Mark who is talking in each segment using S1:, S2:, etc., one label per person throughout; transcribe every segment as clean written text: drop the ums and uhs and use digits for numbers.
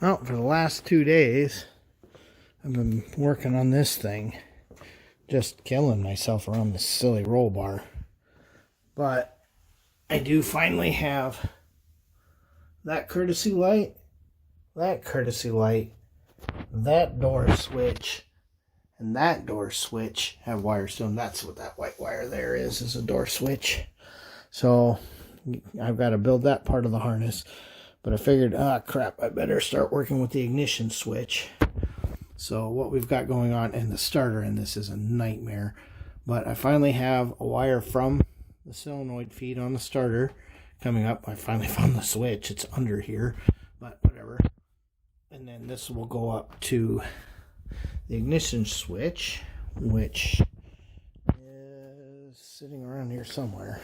S1: Well, for the last 2 days, I've been working on this thing. Just killing myself around this silly roll bar. But I do finally have that courtesy light, that door switch, and that door switch have wires to them. That's what that white wire there is a door switch. So I've got to build that part of the harness. But I figured, crap, I better start working with the ignition switch. So what we've got going on, and the starter in this is a nightmare. But I finally have a wire from the solenoid feed on the starter coming up. I finally found the switch. It's under here, but whatever. And then this will go up to the ignition switch, which is sitting around here somewhere.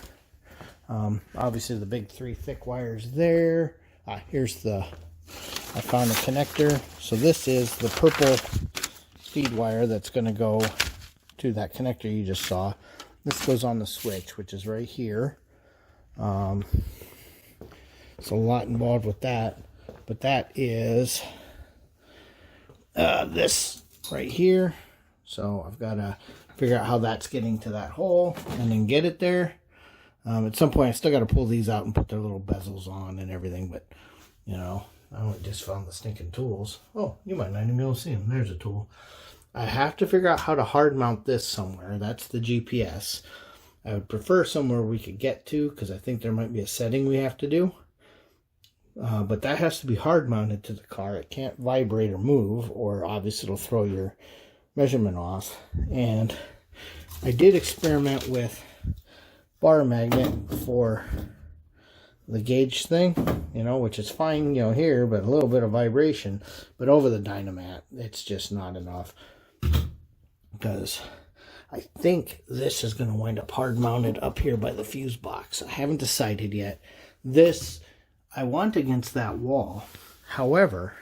S1: Obviously the big 3 thick wires there. I found a connector. So this is the purple feed wire that's going to go to that connector you just saw. This goes on the switch, which is right here. There's a lot involved with that, but that is this right here. So I've got to figure out how that's getting to that hole and then get it there. At some point I still got to pull these out and put their little bezels on and everything, but you know, I only just found the stinking tools. Oh, you might not even be able to see them. There's a tool. I have to figure out how to hard mount this somewhere. That's the GPS. I would prefer somewhere we could get to, because I think there might be a setting we have to do. But that has to be hard mounted to the car. It can't vibrate or move, or obviously it'll throw your measurement off. And I did experiment with bar magnet for the gauge thing, you know, which is fine, you know, here, but a little bit of vibration. But over the Dynamat, it's just not enough. Because I think this is going to wind up hard mounted up here by the fuse box. I haven't decided yet. This I want against that wall. However,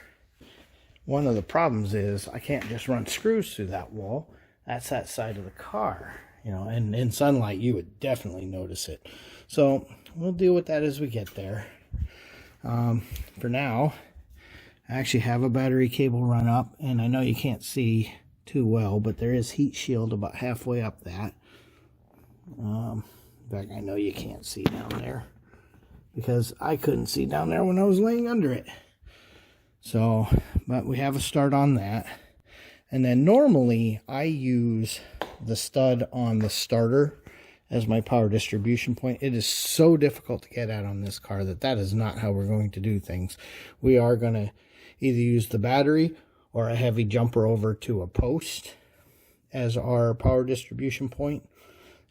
S1: one of the problems is I can't just run screws through that wall. That's that side of the car, you know, and in sunlight you would definitely notice it. So we'll deal with that as we get there. For now, I actually have a battery cable run up, and I know you can't see too well, but there is heat shield about halfway up that. In fact, I know you can't see down there because I couldn't see down there when I was laying under it. So, but we have a start on that. And then normally I use the stud on the starter as my power distribution point. It is so difficult to get at on this car that is not how we're going to do things. We are going to either use the battery or a heavy jumper over to a post as our power distribution point.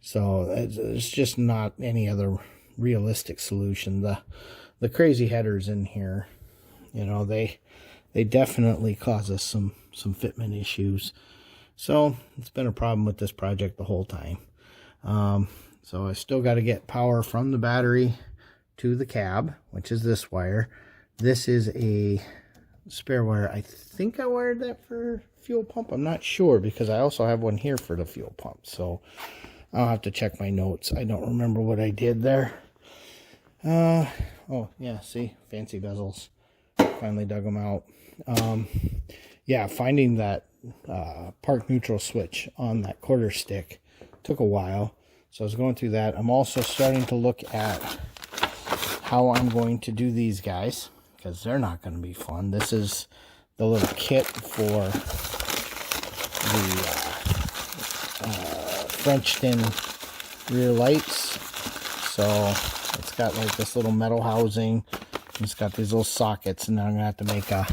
S1: So it's just not any other realistic solution. The crazy headers in here, you know, they definitely cause us some fitment issues. So it's been a problem with this project the whole time. So I still got to get power from the battery to the cab, which is this wire. This is a spare wire. I think I wired that for fuel pump. I'm not sure, because I also have one here for the fuel pump. So I'll have to check my notes. I don't remember what I did there. Oh yeah, see, fancy bezels. Finally dug them out. Yeah, finding that park neutral switch on that quarter stick took a while. So I was going through that. I'm also starting to look at how I'm going to do these guys, because they're not going to be fun. This is the little kit for the French tin rear lights. So it's got like this little metal housing. It's got these little sockets, and then I'm going to have to make a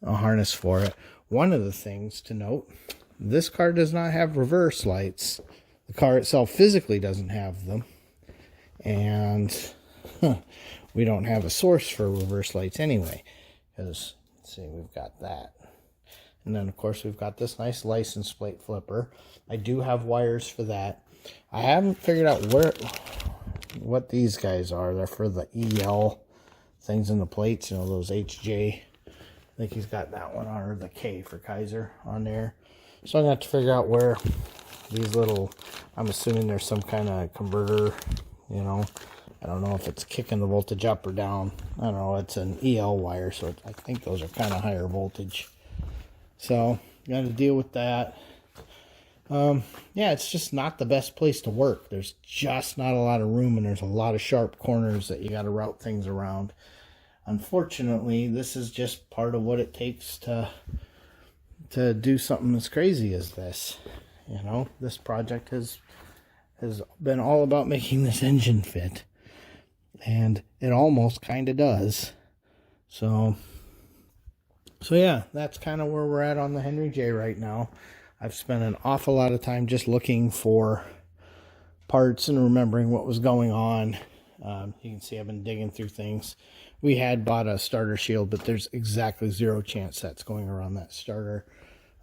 S1: harness for it. One of the things to note, this car does not have reverse lights. The car itself physically doesn't have them. And we don't have a source for reverse lights anyway. Because, let's see, we've got that. And then, of course, we've got this nice license plate flipper. I do have wires for that. I haven't figured out what these guys are. They're for the EL things in the plates, you know, those HJ. I think he's got that one on, or the K for Kaiser on there. So I'm going to have to figure out where these little, I'm assuming there's some kind of converter, you know. I don't know if it's kicking the voltage up or down. I don't know. It's an EL wire, so I think those are kind of higher voltage. So, got to deal with that. Yeah, it's just not the best place to work. There's just not a lot of room, and there's a lot of sharp corners that you got to route things around. Unfortunately, this is just part of what it takes to do something as crazy as this. You know, this project has been all about making this engine fit, and it almost kind of does. So yeah, that's kind of where we're at on the Henry J right now. I've spent an awful lot of time just looking for parts and remembering what was going on. You can see I've been digging through things. We had bought a starter shield, but there's exactly zero chance that's going around that starter.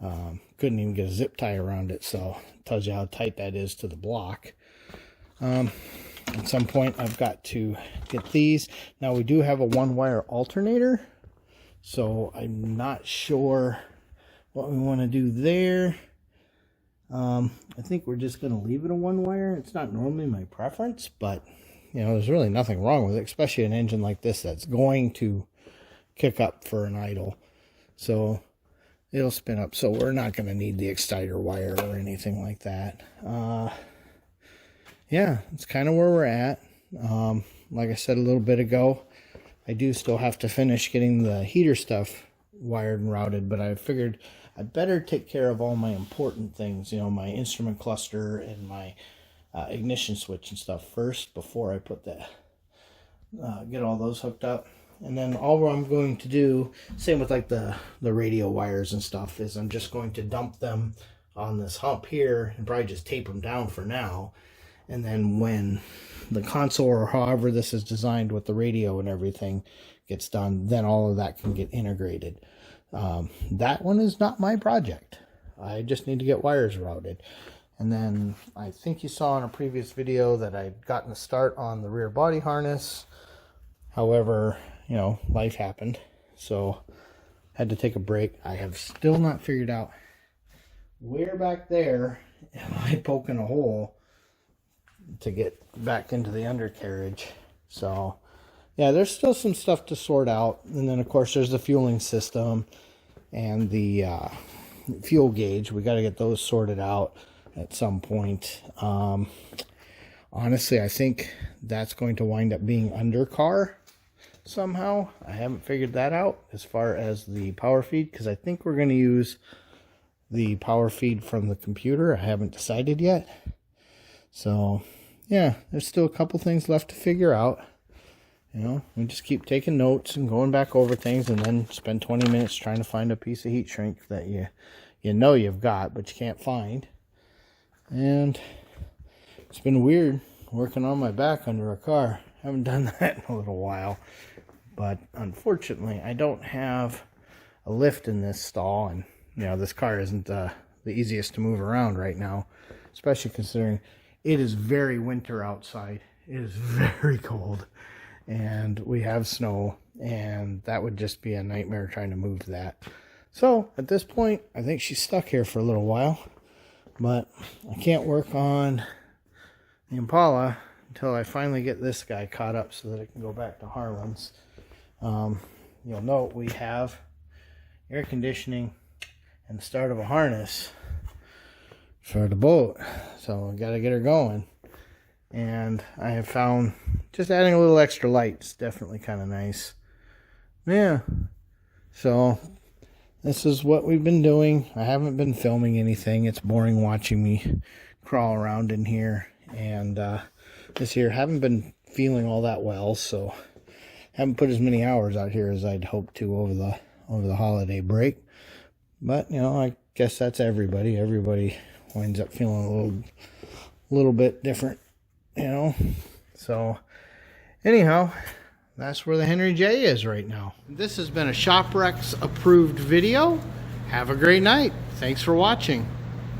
S1: Couldn't even get a zip tie around it, so it tells you how tight that is to the block. At some point I've got to get these. Now we do have a one-wire alternator, so I'm not sure what we want to do there. I think we're just going to leave it a one-wire. It's not normally my preference, but you know, there's really nothing wrong with it, especially an engine like this that's going to kick up for an idle. So it'll spin up, so we're not going to need the exciter wire or anything like that. Yeah, it's kind of where we're at. Like I said a little bit ago, I do still have to finish getting the heater stuff wired and routed, but I figured I better take care of all my important things, you know, my instrument cluster and my ignition switch and stuff first before I put that, get all those hooked up. And then all I'm going to do, same with like the radio wires and stuff, is I'm just going to dump them on this hump here and probably just tape them down for now. And then when the console or however this is designed with the radio and everything gets done, then all of that can get integrated. That one is not my project. I just need to get wires routed. And then I think you saw in a previous video that I'd gotten a start on the rear body harness. However, you know, life happened, so had to take a break. I have still not figured out where back there am I poking a hole to get back into the undercarriage. So yeah, there's still some stuff to sort out. And then of course there's the fueling system and the fuel gauge. We got to get those sorted out at some point. Honestly, I think that's going to wind up being under car somehow. I haven't figured that out as far as the power feed, because I think we're going to use the power feed from the computer. I haven't decided yet. So yeah, there's still a couple things left to figure out. You know, we just keep taking notes and going back over things, and then spend 20 minutes trying to find a piece of heat shrink that you know you've got but you can't find. And it's been weird working on my back under a car. I haven't done that in a little while. But unfortunately, I don't have a lift in this stall. And, you know, this car isn't the easiest to move around right now. Especially considering it is very winter outside. It is very cold. And we have snow. And that would just be a nightmare trying to move that. So, at this point, I think she's stuck here for a little while. But I can't work on the Impala until I finally get this guy caught up so that I can go back to Harlan's. You'll note we have air conditioning and the start of a harness for the boat. So I got to get her going. And I have found just adding a little extra light is definitely kind of nice. Yeah. So this is what we've been doing. I haven't been filming anything. It's boring watching me crawl around in here. And this year haven't been feeling all that well, so haven't put as many hours out here as I'd hoped to over the holiday break. But you know, I guess that's everybody. Everybody winds up feeling a little bit different, you know. So anyhow, that's where the Henry J is right now. This has been a ShopRex approved video. Have a great night. Thanks for watching.